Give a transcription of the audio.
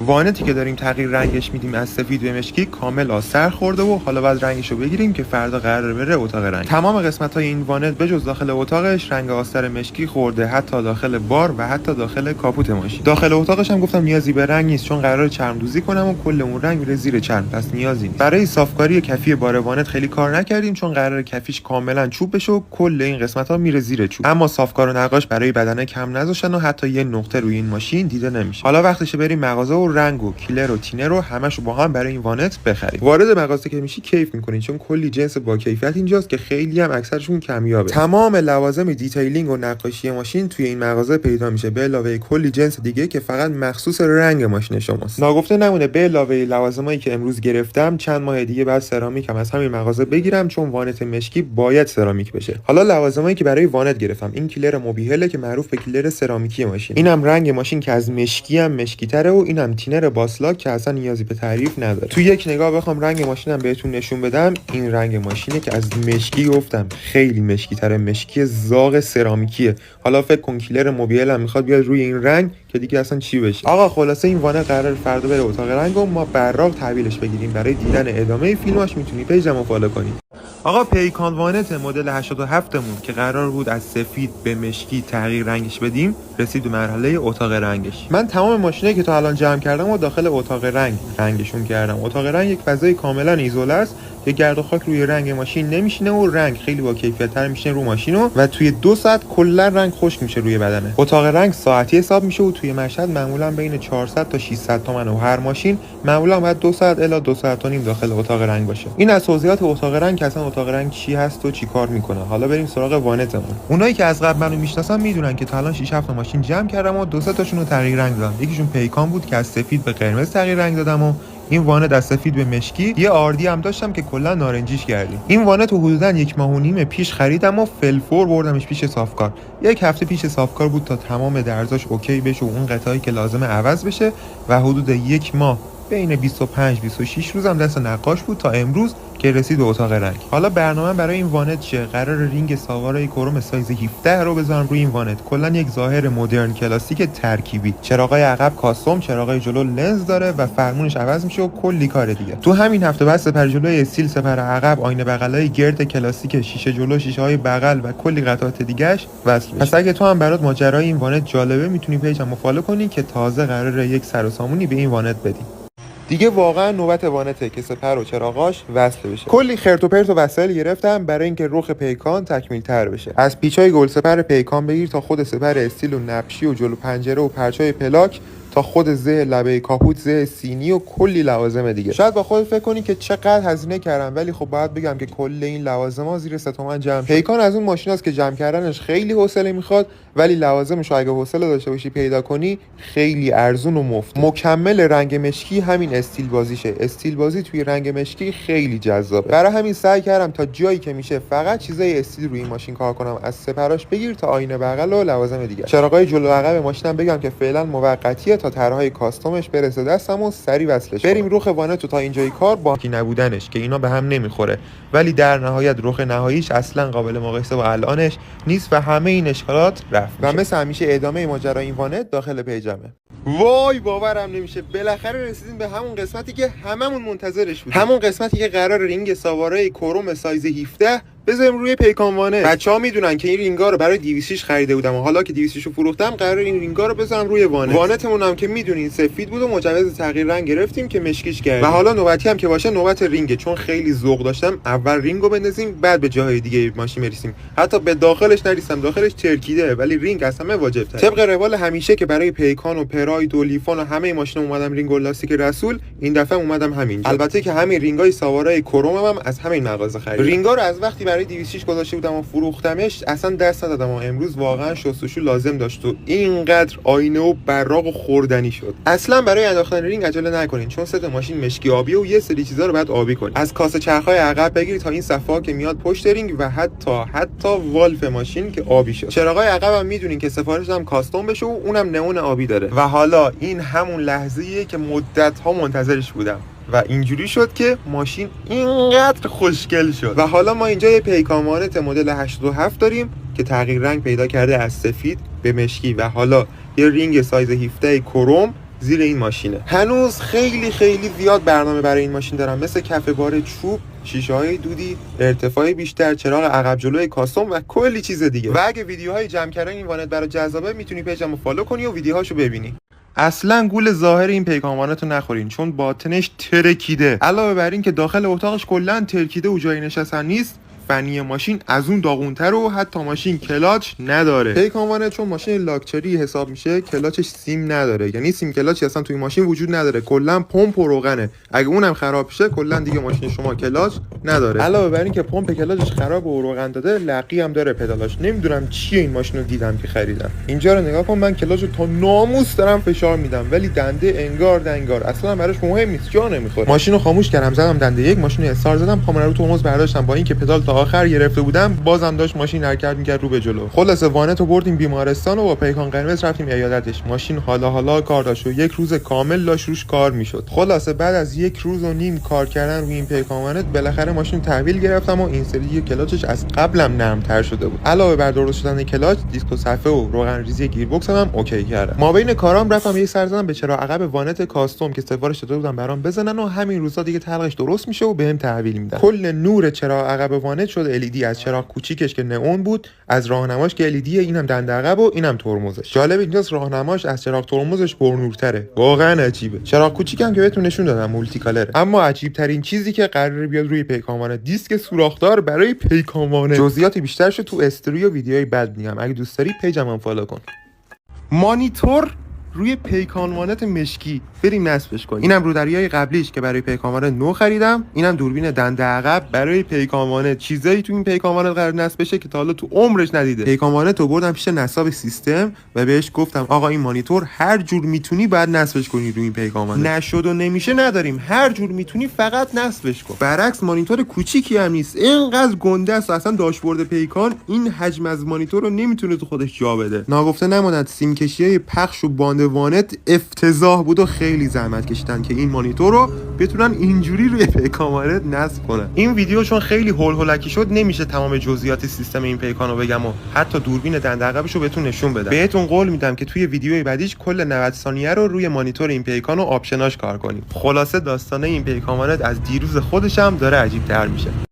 وانتی که داریم تغییر رنگش میدیم از سفید به مشکی کامل آسر خورده و حالا باید رنگشو بگیریم که فردا قراره بره اتاق رنگ. تمام قسمت‌های این وانت بجز داخل اتاقش رنگ آستر مشکی خورده، حتی داخل بار و حتی داخل کاپوت ماشین. داخل اتاقش هم گفتم نیازی به رنگ نیست چون قراره چرم‌دوزی کنم و کل اون رنگ میره زیر چرم، پس نیازی نیست. برای صافکاری کفی بار وانت خیلی کار نکردیم چون قراره کفیش کاملا چوب بشه و کل این قسمت‌ها میره زیر چوب. اما صافکار و نقاش برای بدنه کم نذاشتن و حتی یه نقطه روی این ماشین دیده نمیشه. حالا وقتشه بریم مغازه و رنگ و کیلر و تینر رو همشو با هم برای این وانت بخریم. وارد مغازه که میشی کیف میکنین چون کلی جنس با کیفیت اینجاست که خیلی هم اکثرشون کمیابه. تمام لوازم دیتیلینگ و نقاشی ماشین توی این مغازه پیدا میشه به علاوه کلی جنس دیگه که فقط مخصوص رنگ ماشین شماست. ناگفته نمونه به علاوه لوازمایی که امروز گرفتم چند ماه دیگه بعد سرامیک هم از همین مغازه بگیرم چون وانت مشکی باید سرامیک بشه. حالا لوازمایی که برای وانت گرفتم این کیلر موبیهله که معروف به کیلر سرامیکی ماشین. اینم رنگ ماشین که از مشکی هم مشکی‌تره و اینم تینر باسلاک که اصلا نیازی به تعریف نداره. تو یک نگاه بخوام رنگ ماشینم بهتون نشون بدم، این رنگ ماشینه که از مشکی گفتم خیلی مشکی‌تره، مشکی زاغ سرامیکیه. حالا فکر کن کیلر موبیل هم میخواد بیاد روی این رنگ که دیگه اصلا چی بشه. آقا خلاصه این وانت قرار فردا بره اتاق رنگ و ما براق تحویلش بگیریم. برای دیدن ادامه فیلماش میتونی پیجمو فالو کنی. آقا پیکان وانت مدل 87 مون که قرار بود از سفید به مشکی تغییر رنگش بدیم رسید به مرحله اتاق رنگش. من تمام ماشینایی که تا الان جمع کردم و داخل اتاق رنگشون کردم. اتاق رنگ یک فضای کاملا ایزوله است که گرد و خاک روی رنگ ماشین نمیشینه و رنگ خیلی با کیفیت تر میشینه رو ماشینو و توی 2 ساعت کلا رنگ خشک میشه روی بدنه. اتاق رنگ ساعتی حساب میشه و توی مشهد معمولا بین 400 تا 600 تومن و هر ماشین معمولا باید 2 ساعت الی 2 ساعت و نیم داخل اتاق رنگ باشه. این از توضیحات اتاق رنگ که اصلا اتاق رنگ چی هست و چی کار میکنه. حالا بریم سراغ وانتمون. اونایی که از قبل منو میشناسن میدونن که تا الان 6 7 ماشین جمع کردم و 2 تاشون رو تغییر رنگ دادم. یکیشون پیکان بود که از سفید به قرمز تغییر رنگ دادم و این وانت از سفید به مشکی. یه آردی هم داشتم که کلا نارنجیش کردیم. این وانت رو حدوداً 1 ماه و نیم پیش خریدم و فلفور بردمش پیش صافکار. 1 هفته پیش صافکار بود تا تمام درزاش اوکی بشه و اون قطعه‌ای که لازمه عوض بشه و حدود 1 ماه بین 25 26 روزم دست نقاش بود تا امروز که رسید به اتاق رنگ. حالا برنامه برای این وانت چیه؟ قرار رینگ ساوارای کروم سایز 17 رو بذارم روی این وانت. کلا یک ظاهر مدرن کلاسیک ترکیبی. چراغای عقب کاستوم، چراغای جلو لنز داره و فرمونش عوض میشه و کلی کار دیگه. تو همین هفته بس سپر جلوی استیل، سپر عقب، آینه بغلای گرد کلاسیک، شیشه جلو، شیشه های بغل و کلی قطعات دیگه‌اش وصل میشه. پس اگه تو هم برات ماجرای این وانت جالبه میتونی پیجمو فالو کنی که تازه قراره یک سر و سامونی به این وانت بدیم. دیگه واقعا نوبت وانته که سپر و چراغاش وصل بشه. کلی خرت و پرت و وسایل گرفتم برای اینکه رخ پیکان تکمیل تر بشه. از پیچای گل سپر پیکان بگیر تا خود سپر استیل و نبشی و جلو پنجره و پرچای پلاک تا خود زه لبه کاپوت، زه سینی و کلی لوازم دیگه. شاید با خودت فکر کنی که چقدر هزینه کردم، ولی خب باید بگم که کل این لوازم‌ها زیر 3 تومن جمع شد. پیکان از اون ماشیناست که جمع کردنش خیلی حوصله میخواد، ولی لوازمش اگه حوصله داشته باشی پیدا کنی خیلی ارزون و مفت. مکمل رنگ مشکی همین استیل بازیشه. استیل بازی توی رنگ مشکی خیلی جذابه. برای همین سعی کردم تا جایی که میشه فقط چیزای استیل روی این ماشین کار کنم. از سپراش بگیر تا آینه بغل و لوازم دیگه. چراغای جلو عقب ماشینم بگم که فعلا موقتیه تا طرحهای کاستومش برسه دستم و سری وصلش. بریم رخ وانت تا اینجای کار با کی نبودنش که اینا به هم نمیخوره، ولی در نهایت رخ نهاییش اصلا قابل مقایسه با الانش نیست و همه این اشکالات رفت و مثل همیشه ادامه ماجرای این وانت داخل پیجمه. وای باورم نمیشه بالاخره رسیدیم به همون قسمتی که هممون منتظرش بودیم. همون قسمتی که قرار رینگ سوارای کروم سایز 17 بذاریم روی پیکان وانت. بچه‌ها میدونن که این رینگا رو برای 206 خریده بودم و حالا که 206 رو فروختم قرار این رینگا رو بذارم روی وانت. وانتمون هم که میدونین سفید بود و مجوز تغییر رنگ گرفتیم که مشکیش کردیم و حالا نوبتی هم که باشه نوبت رینگه. چون خیلی ذوق داشتم اول رینگو بندازیم بعد به جاهای دیگه ماشین برسیم. حتی به داخلش نریسم، داخلش ترکیده ولی رینگ اصلا واجب تره. طبق روال همیشه که برای پیکان و پراید و لیفان و همه ماشینا اومدم رینگ و لاستیک رسول، این دفعه اومدم همینجا. البته که همین رینگای سوارای کرومم هم از همین مغازه خریدم. رینگا رو از وقتی برای 206 گذاشته بودم و فروختمش اصلا دست ندادم و امروز واقعا شستشو لازم داشت و اینقدر آینه و براق و خوردنی شد. اصلا برای انداختن رینگ عجله نکنین چون ست ماشین مشکی آبیه و یه سری چیزا رو بعد آبی کنین. از کاسه چرخای عقب بگیرید تا این صفحه‌ها که میاد پشت رینگ و حتی والف ماشین که آبی شد. چراغای عقبم میدونین که سفارش دادم کاستوم بشه و اونم نئون آبی داره. و حالا این همون لحظه‌ایه که مدت‌ها منتظرش بودم و اینجوری شد که ماشین اینقدر خوشگل شد. و حالا ما اینجا یه پیکان وانت مدل 87 داریم که تغییر رنگ پیدا کرده از سفید به مشکی و حالا یه رینگ سایز 17 کروم زیر این ماشینه. هنوز خیلی زیاد برنامه برای این ماشین دارم، مثل کف بار چوب، شیشه‌های دودی، ارتفاع بیشتر، چراغ عقب جلوی کاستوم و کلی چیز دیگه. و اگه ویدیوهای جمع کردن این وانت برای جذابه میتونی پیجمو فالو کنی و ویدیوهاشو ببینی. اصلا گول ظاهر این پیکان وانت رو نخورین چون باطنش ترکیده. علاوه بر این که داخل اتاقش کلا ترکیده و جای نشستن نیست، فنی ماشین از اون داغونتر و حتی ماشین کلاچ نداره. پیکان وانت چون ماشین لاکچری حساب میشه کلاچش سیم نداره، یعنی سیم کلاچی اصلا توی ماشین وجود نداره، کلا پمپ و روغنه. اگه اونم خراب شه کلا دیگه ماشین شما کلاچ نداره. علاوه بر این که پمپ کلاچش خراب و روغن داده، لقی هم داره پدالاش. نمیدونم چیه این ماشین رو دیدم که خریدم. اینجا رو نگاه کن، من کلاچ رو تا ناموس دارم فشار میدم ولی دنده انگار اصلا براش مهم نیست، جا نمیخوره. ماشین رو خاموش کردم، زدم دنده یک، ماشین رو استارت زدم، پامو رو ترمز برداشتم، با اینکه پدال تا آخر گرفته بودم بازم داشت ماشین حرکت میکرد رو به جلو. خلاصه وانت رو بردیم بیمارستان و با پیکان قرمز رفتیم عیادتش. ماشین حالا کار داشت و یک روز کامل داشت روش کار میشد. خلاصه بعد از 1.5 روز کار کردن روی این پیکان وانت بالاخره ماشین تحویل گرفتم و این سری کلاچش از قبلم نرم‌تر شده بود. علاوه بر درست شدن کلاچ، دیسک و صفحه و روغن ریزی گیربکس هم اوکی کردم. ما بین کارام رفتم یه سر زدم به چراغ عقب وانت کاستوم که سفارش داده بودم برام بزنن و همین روزا دیگه طلقش درست میشه و بهم تحویل میدن. کل نور چراغ عقب وانت شد LED، از چراغ کوچیکش که نئون بود، از راهنماش که LED، اینم دنده عقب و اینم ترمزش. جالب اینجاست راهنماش از چراغ ترمزش پرنورتره، واقعا عجیبه. چراغ کوچیکم که بهتون نشون دادم مولتی کالره. اما عجیب ترین چیزی که قراره بیاد روی پیکان وانت، دیسک سوراخ‌دار برای پیکان وانت. جزئیات بیشترشو تو استوری و ویدیوهای بعد میگم، اگه دوست داری پیجمو فالو کن. مانیتور روی پیکان وانت مشکی، بریم نصبش کنیم. اینم رودریای قبلیش که برای پیکان وانت نو خریدم، اینم دوربین دنده عقب برای پیکان وانت. چیزایی تو این پیکان وانت قرار نصب بشه که تا حالا تو عمرش ندیده. پیکان وانت رو بردم پیش نصاب سیستم و بهش گفتم آقا این مانیتور هر جور میتونی بعد نصبش کنی روی این پیکان وانت. نشد و نمیشه نداریم، هر جور میتونی فقط نصبش کن. برعکس مانیتور کوچیکی هم نیست، اینقدر گنده است اصلا داشبورد پیکان این حجم از مانیتور رو نمیتونه تو خودش جا بده. ناگفته نماند سیم کشیای پخش و باند وانت افتضاح بود و خیلی زحمت کشیدن که این مانیتور رو بتونن اینجوری روی پیکان وانت نصب کنن. این ویدیو چون خیلی هول هولکی شد نمیشه تمام جزئیات سیستم این پیکان رو بگم و حتی دوربین دنده عقبش رو بهتون نشون بدم. بهتون قول میدم که توی ویدیوی بعدیش کل 90 ثانیه رو روی مانیتور این پیکان و آپشناش کار کنیم. خلاصه داستانه این پیکان وانت از دیروز خودش هم داره عجیب تر میشه.